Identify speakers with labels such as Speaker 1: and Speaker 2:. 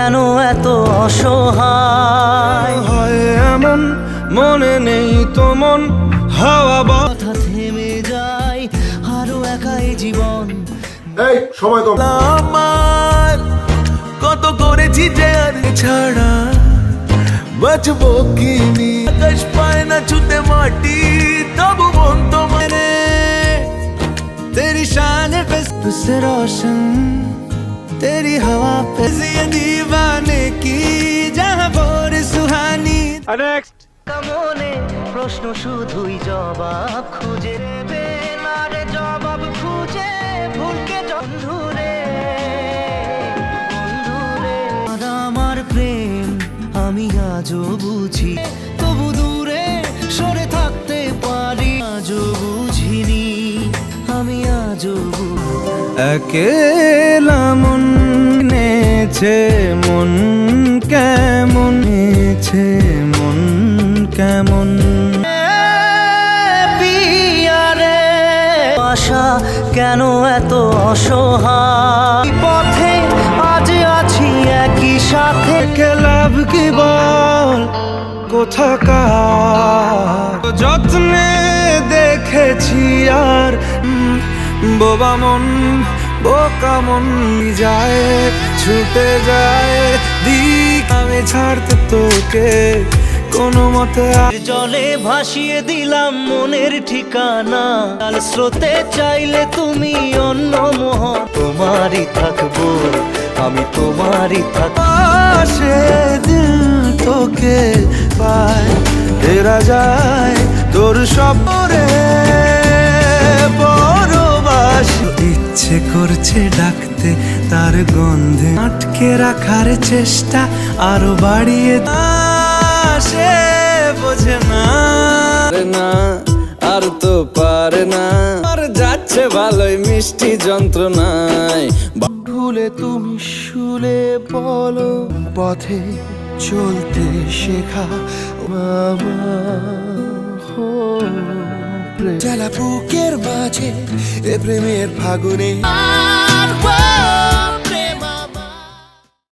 Speaker 1: কেন এত অসহায়
Speaker 2: হয় এমন মনে নেই তো মন হাওয়া
Speaker 1: কথা থেমে যায় আরো একাই জীবন
Speaker 3: এই সময় কম।
Speaker 2: আমার কত করেছি যে আর ছাড়া বাঁচবো কি নি আকাশ পায় না ছুতে মাটি তবু মন তোমার तेरी शान पे तुझसे रोशन तेरी हवा पे ये दीवाने की जहां बोर सुहानी
Speaker 1: মনে প্রশ্ন শুধুই জবাব খুঁজে দেবে না রে জবাব খুঁজে ভুলকে বন্ধুরে বন্ধুরে আর আমার প্রেম আমি আজও বুঝি তবু দূরে সরে থাকতে পারি আজও বুঝিনি আমি আজও
Speaker 2: একেলা মন নেছে মন কেমন নেছে মন কেমন
Speaker 1: পিয়ারে আশা কেন এত অসহায় পথে আজ আছি একই সাথে
Speaker 2: কে লাভ কি বল কোথাকার যত্নে দেখেছি আর বোবা মন বোকা মন যায় ছুটে যায় দিক আমি ছাড়তে তোকে কোনো মতে
Speaker 1: জলে ভাসিয়ে দিলাম মনের ঠিকানা কাল স্রোতে চাইলে তুমি অন্য মোহ তোমারই থাকবো আমি তোমারই থাকবো
Speaker 2: সে দিল তোকে পায় এরা যায় তোর সপরে পরবাসী ইচ্ছে করছে ডাকতে তার গন্ধে আটকে রাখার চেষ্টা আরো বাড়িয়ে সে বোঝে না আর তো পারে না আর যাচ্ছে ভালোই মিষ্টি যন্ত্রণায় ভুলে তুমি শুলে বলো পথে চলতে শেখা মামা জ্বালা বুকের মাঝে এ প্রেমের ফাগুনে